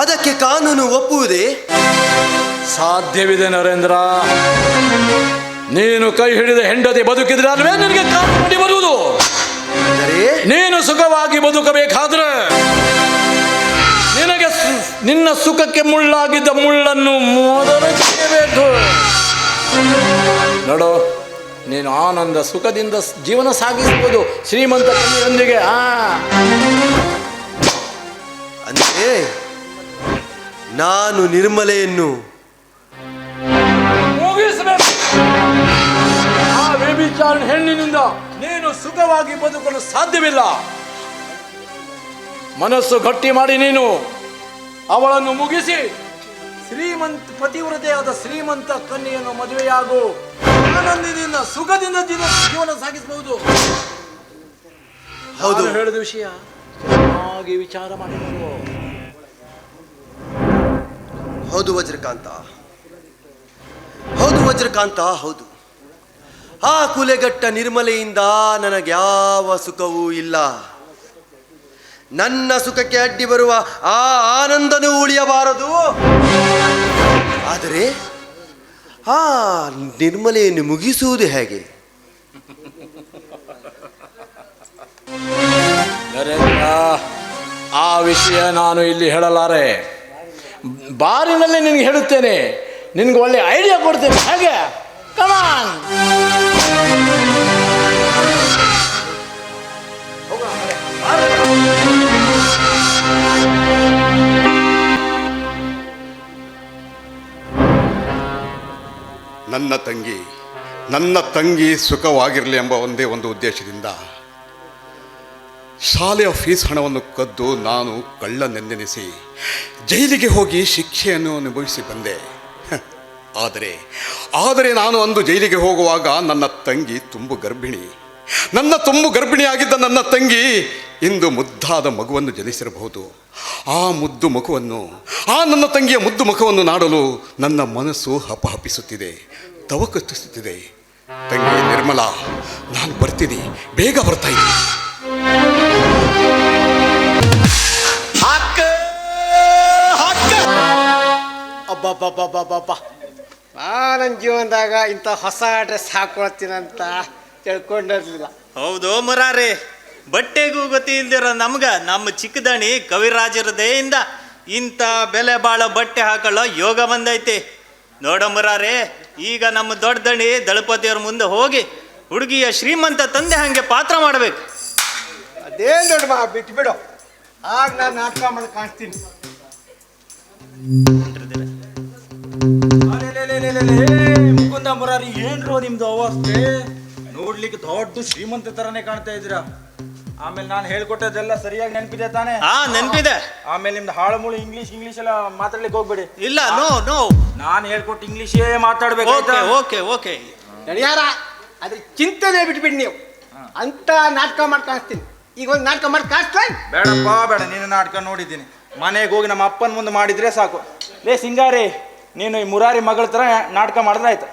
ಅದಕ್ಕೆ ಕಾನೂನು ಒಪ್ಪುವುದೇ? ಸಾಧ್ಯವಿದೆ ನರೇಂದ್ರ. ನೀನು ಕೈ ಹಿಡಿದ ಹೆಂಡತಿ ಬದುಕಿದ್ರೆ ಅಲ್ವೇ ನಿನಗೆ ಕಾನೂನು ಅಡಿ ಬರುವುದು. ನೀನು ಸುಖವಾಗಿ ಬದುಕಬೇಕಾದ್ರೆ ನಿನಗೆ ನಿನ್ನ ಸುಖಕ್ಕೆ ಮುಳ್ಳಾಗಿದ್ದ ಮುಳ್ಳನ್ನು ಮೊದಲು ತೆಗೆಯಬೇಕು. ನೋಡು, ನೀನು ಆನಂದ ಸುಖದಿಂದ ಜೀವನ ಸಾಗಿಸಬಹುದು ಶ್ರೀಮಂತ ತಂದೆಯೊಂದಿಗೆ. ಅಂದ್ರೆ ನಾನು ನಿರ್ಮಲೆಯನ್ನು ಮುಗಿಸಬೇಕು. ಆ ವ್ಯಭಿಚಾರ ಹೆಣ್ಣಿನಿಂದ ನೀನು ಸುಖವಾಗಿ ಬದುಕಲು ಸಾಧ್ಯವಿಲ್ಲ. ಮನಸ್ಸು ಗಟ್ಟಿ ಮಾಡಿ ನೀನು ಅವಳನ್ನು ಮುಗಿಸಿ ಪತಿವ್ರತೆಯಾದ ಶ್ರೀಮಂತ ಕನ್ಯೆಯನ್ನು ಮದುವೆಯಾಗು. ಆನಂದದಿಂದ ಸುಖದಿಂದ ಜೀವನ ಸಾಗಿಸಬಹುದು. ಹೌದು, ಹೇಳಿದ ವಿಷಯ ಚೆನ್ನಾಗಿ ವಿಚಾರ ಮಾಡಿಕೊಂಡು. ಹೌದು ವಜ್ರಕಾಂತ, ಹೌದು ವಜ್ರಕಾಂತ, ಹೌದು. ಆ ಕುಲೆಗಟ್ಟ ನಿರ್ಮಲೆಯಿಂದ ನನಗ್ಯಾವ ಸುಖವೂ ಇಲ್ಲ. ನನ್ನ ಸುಖಕ್ಕೆ ಅಡ್ಡಿ ಬರುವ ಆ ಆನಂದನೂ ಉಳಿಯಬಾರದು. ಆದರೆ ಆ ನಿರ್ಮಲೆಯನ್ನು ಮುಗಿಸುವುದು ಹೇಗೆ? ನರೇಂದ್ರ, ಆ ವಿಷಯ ನಾನು ಇಲ್ಲಿ ಹೇಳಲಾರೆ. ಬಾರಿನಲ್ಲಿ ನಿನಗೆ ಹೇಳುತ್ತೇನೆ. ನಿನಗೆ ಒಳ್ಳೆ ಐಡಿಯಾ ಕೊಡ್ತೇನೆ. ಹೇಗೆ? ಕಮಾನ್. ನನ್ನ ತಂಗಿ ಸುಖವಾಗಿರಲಿ ಎಂಬ ಒಂದೇ ಒಂದು ಉದ್ದೇಶದಿಂದ ಶಾಲೆಯ ಫೀಸ್ ಹಣವನ್ನು ಕದ್ದು ನಾನು ಕಳ್ಳನೆಂದೆನಿಸಿ ಜೈಲಿಗೆ ಹೋಗಿ ಶಿಕ್ಷೆಯನ್ನು ಅನುಭವಿಸಿ ಬಂದೆ. ಆದರೆ ನಾನು ಅಂದು ಜೈಲಿಗೆ ಹೋಗುವಾಗ ನನ್ನ ತಂಗಿ ತುಂಬು ಗರ್ಭಿಣಿಯಾಗಿದ್ದ ನನ್ನ ತಂಗಿ ಇಂದು ಮುದ್ದಾದ ಮಗುವನ್ನು ಜನಿಸಿರಬಹುದು. ನನ್ನ ತಂಗಿಯ ಮುದ್ದು ಮುಖವನ್ನು ನಾಡಲು ನನ್ನ ಮನಸ್ಸು ಹಪಹಪಿಸುತ್ತಿದೆ, ತವಕತ್ತಿಸುತ್ತಿದೆ. ತಂಗಿ ನಿರ್ಮಲಾ, ನಾನು ಬರ್ತೀನಿ, ಬೇಗ ಬರ್ತಾ ಇದ್ದೀನಿ. ಅಬ್ಬಬ್ಬಬ್ಬಬ್ಬಬ್ಬ, ನನ್ನ ಜೀವನದಾಗ ಇಂಥ ಹೊಸ ಡ್ರೆಸ್ ಹಾಕೊಳ್ತೀನಂತ ತಿಳ್ಕೊಂಡಿರ್ಲಿಲ್ಲ. ಹೌದು ಮುರಾರಿ, ಬಟ್ಟೆಗೂ ಗತಿ ಇಲ್ದಿರೋ ನಮ್ಮ ಚಿಕ್ಕದಣಿ ಕವಿರಾಜರ ದಯೆಯಿಂದ ಇಂಥ ಬೆಲೆ ಬಾಳೋ ಬಟ್ಟೆ ಹಾಕೊಳ್ಳೋ ಯೋಗ ಬಂದೈತಿ. ನೋಡ ಮುರಾರಿ, ಈಗ ನಮ್ಮ ದೊಡ್ಡ ದಣಿ ದಳಪತಿಯವ್ರ ಮುಂದೆ ಹೋಗಿ ಹುಡುಗಿಯ ಶ್ರೀಮಂತ ತಂದೆ ಹಂಗೆ ಪಾತ್ರ ಮಾಡಬೇಕು. ಅದೇನು ದೊಡ್ಡ ಬಿಟ್ಬಿಡು, ಆಗ ನಾನು ನಾಟಕ ಮಾಡಿ ಕಾಣಿಸ್ತೀನಿ. ಮುಕುಂದ ಮುರಾರಿ, ಏನ್ರೋ ನಿಮ್ದು ಅವಸ್ಥೆ? ನೋಡ್ಲಿಕ್ಕೆ ದೊಡ್ಡ ಶ್ರೀಮಂತ ತರನೇ ಕಾಣ್ತಾ ಇದ್ದೀರಾ. ಆಮೇಲೆ ನಾನು ಹೇಳ್ಕೊಟ್ಟದೆಲ್ಲ ಸರಿಯಾಗಿ ನೆನಪಿದೆ ತಾನೆ? ನೆನಪಿದೆ. ಆಮೇಲೆ ನಿಮ್ದು ಹಾಳು ಮುಳು ಇಂಗ್ಲಿಷ್ ಎಲ್ಲ ಮಾತಾಡ್ಲಿಕ್ಕೆ ಹೋಗ್ಬೇಡಿ. ಇಲ್ಲ, ನೋ ನಾನು ಹೇಳ್ಕೊಟ್ಟು ಇಂಗ್ಲಿಷೇ ಮಾತಾಡ್ಬೇಕು. ಓಕೆ ಗಡಿಯಾರ, ಅದ್ರ ಚಿಂತೆನೇ ಬಿಟ್ಬಿಡಿ ನೀವು. ಅಂತ ನಾಟಕ ಮಾಡಿ ಕಾಣಿಸ್ತೀನಿ. ಈಗ ಒಂದು ನಾಟಕ ಮಾಡಿ ಕಾಣಿಸ್ತಾ? ಬೇಡ, ನೀನು ನಾಟಕ ನೋಡಿದ್ದೀನಿ. ಮನೆಗೆ ಹೋಗಿ ನಮ್ಮ ಅಪ್ಪನ ಮುಂದೆ ಮಾಡಿದ್ರೆ ಸಾಕು. ಲೇ ಸಿಂಗಾರಿ, ನೀನು ಈ ಮುರಾರಿ ಮಗಳ ತರ ನಾಟಕ ಮಾಡಿದ್ರೆ ಆಯ್ತು.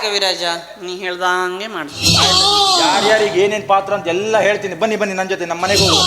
ಕವಿರಾಜ, ನೀ ಹೇಳ್ದಂಗೆ ಮಾಡ್ತೀನಿ. ಯಾರ್ಯಾರಿಗೆ ಏನೇನು ಪಾತ್ರ ಅಂತ ಎಲ್ಲ ಹೇಳ್ತೀನಿ. ಬನ್ನಿ ನನ್ನ ಜೊತೆ ನಮ್ಮ ಮನೆಗೆ ಹೋಗು.